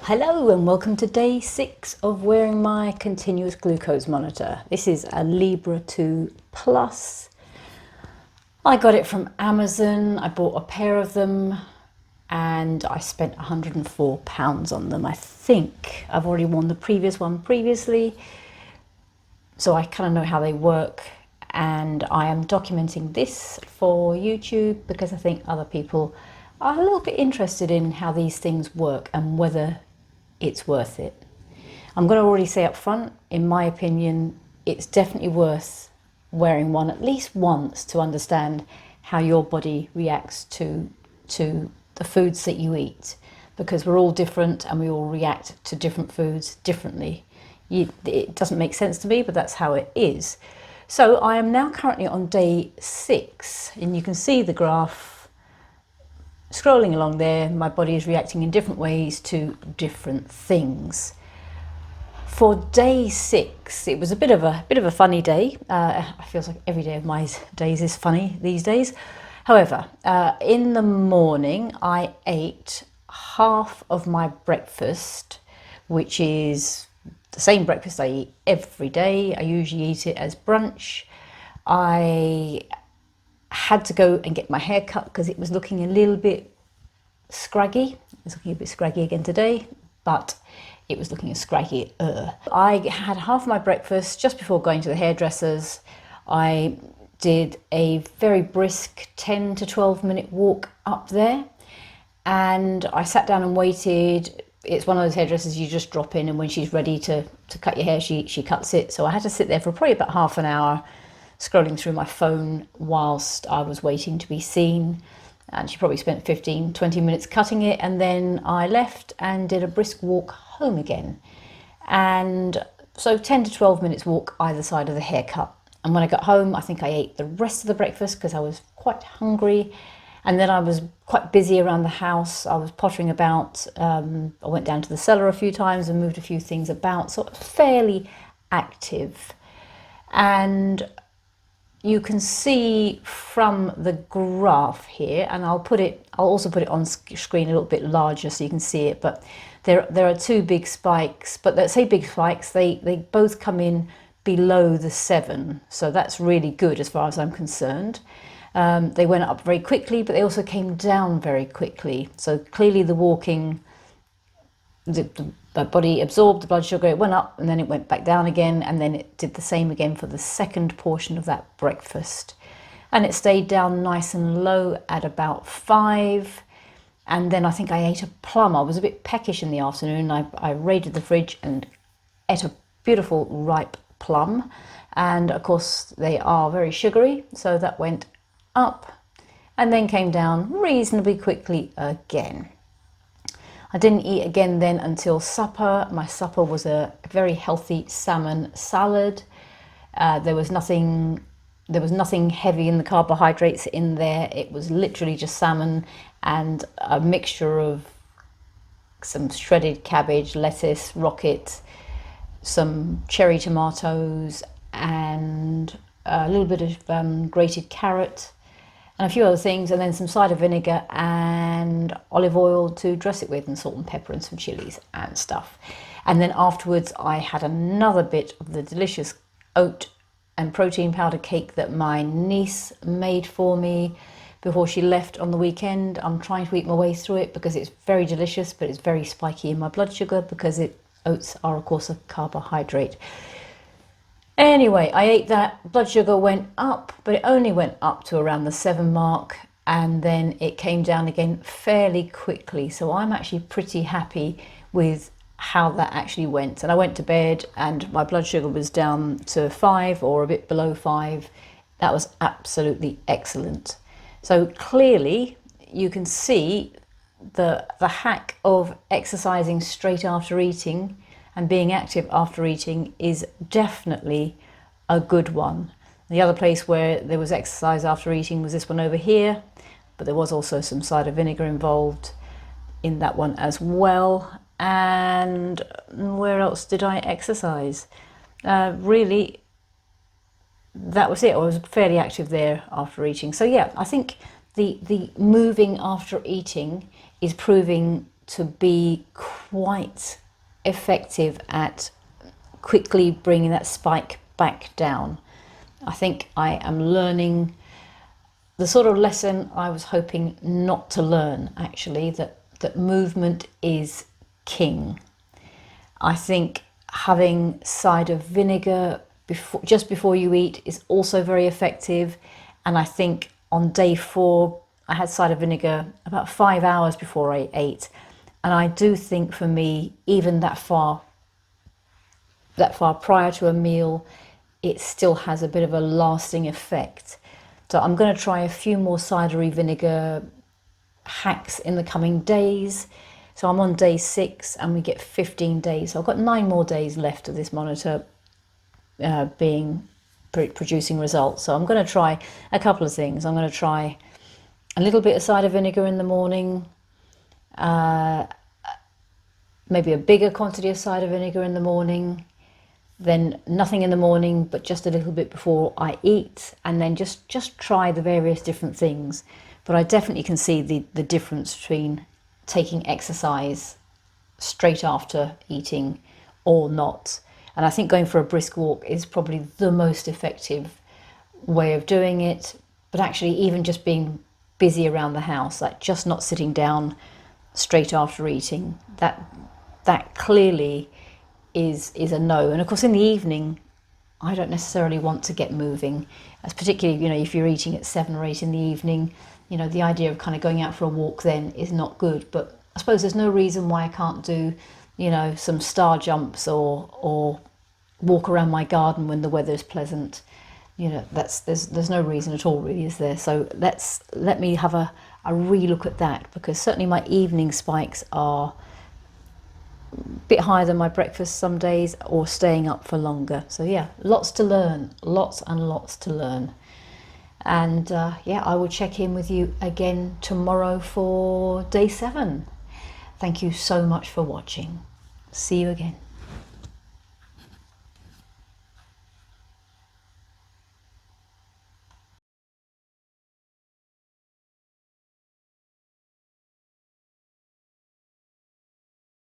Hello and welcome to day 6 of wearing my continuous glucose monitor. This is a Libra 2 Plus. I got it from Amazon. I bought a pair of them and I spent £104 on them. I think I've already worn the previous one previously, so I kind of know how they work, and I am documenting this for YouTube because I think other people are a little bit interested in how these things work and whether it's worth it. I'm going to already say up front, in my opinion, it's definitely worth wearing one at least once to understand how your body reacts to the foods that you eat, because we're all different and we all react to different foods differently. It doesn't make sense to me, but that's how it is. So I am now currently on day 6, and you can see the graph scrolling along there. My body is reacting in different ways to different things. For day 6, it was a bit of a funny day. It feels like every day of my days is funny these days. However, in the morning I ate half of my breakfast, which is the same breakfast I eat every day. I usually eat it as brunch. I had to go and get my hair cut because it was looking a little bit scraggy. It's looking a bit scraggy again today, but it was looking scraggy. I had half my breakfast just before going to the hairdressers. I did a very brisk 10 to 12 minute walk up there, and I sat down and waited. It's one of those hairdressers you just drop in, and when she's ready to cut your hair, she cuts it. So I had to sit there for probably about half an hour scrolling through my phone whilst I was waiting to be seen, and she probably spent 15-20 minutes cutting it, and then I left and did a brisk walk home again. And so 10 to 12 minutes walk either side of the haircut. And when I got home, I think I ate the rest of the breakfast because I was quite hungry, and then I was quite busy around the house. I was pottering about. I went down to the cellar a few times and moved a few things about, so it was fairly active. And you can see from the graph here, and I'll also put it on screen a little bit larger so you can see it, but there are two big spikes, but let's say big spikes, they both come in below the 7, so that's really good as far as I'm concerned. They went up very quickly, but they also came down very quickly, so clearly the walking, the body absorbed the blood sugar, it went up and then it went back down again, and then it did the same again for the second portion of that breakfast, and it stayed down nice and low at about 5. And then I think I ate a plum. I was a bit peckish in the afternoon. I raided the fridge and ate a beautiful ripe plum, and of course they are very sugary, so that went up and then came down reasonably quickly again. I didn't eat again then until supper. My supper was a very healthy salmon salad. There was nothing heavy in the carbohydrates in there. It was literally just salmon and a mixture of some shredded cabbage, lettuce, rocket, some cherry tomatoes, and a little bit of grated carrot, and a few other things, and then some cider vinegar and olive oil to dress it with, and salt and pepper and some chilies and stuff. And then afterwards I had another bit of the delicious oat and protein powder cake that my niece made for me before she left on the weekend. I'm trying to eat my way through it because it's very delicious, but it's very spiky in my blood sugar because oats are of course a carbohydrate. Anyway, I ate that, blood sugar went up, but it only went up to around the 7 mark, and then it came down again fairly quickly. So I'm actually pretty happy with how that actually went. And I went to bed and my blood sugar was down to 5 or a bit below 5. That was absolutely excellent. So clearly you can see the hack of exercising straight after eating and being active after eating is definitely a good one. The other place where there was exercise after eating was this one over here, but there was also some cider vinegar involved in that one as well. And where else did I exercise? Really, that was it. I was fairly active there after eating. So yeah, I think the moving after eating is proving to be quite effective at quickly bringing that spike back down. I think I am learning the sort of lesson I was hoping not to learn, actually, that movement is king. I think having cider vinegar just before you eat is also very effective. And I think on day 4, I had cider vinegar about 5 hours before I ate. And I do think for me, even that far prior to a meal, it still has a bit of a lasting effect. So I'm going to try a few more cidery vinegar hacks in the coming days. So I'm on day 6 and we get 15 days. So I've got 9 more days left of this monitor producing results. So I'm going to try a couple of things. I'm going to try a little bit of cider vinegar in the morning, maybe a bigger quantity of cider vinegar in the morning, then nothing in the morning, but just a little bit before I eat, and then just try the various different things. But I definitely can see the difference between taking exercise straight after eating or not. And I think going for a brisk walk is probably the most effective way of doing it. But actually, even just being busy around the house, like just not sitting down straight after eating, that clearly is a no. And of course, in the evening, I don't necessarily want to get moving, as particularly, if you're eating at 7 or 8 in the evening, the idea of kind of going out for a walk then is not good. But I suppose there's no reason why I can't do, some star jumps or walk around my garden when the weather is pleasant. There's no reason at all, really, is there? So let me have a re-look at that, because certainly my evening spikes are bit higher than my breakfast some days, or staying up for longer. So yeah, lots to learn, lots and lots to learn. And I will check in with you again tomorrow for day 7. Thank you so much for watching. See you again.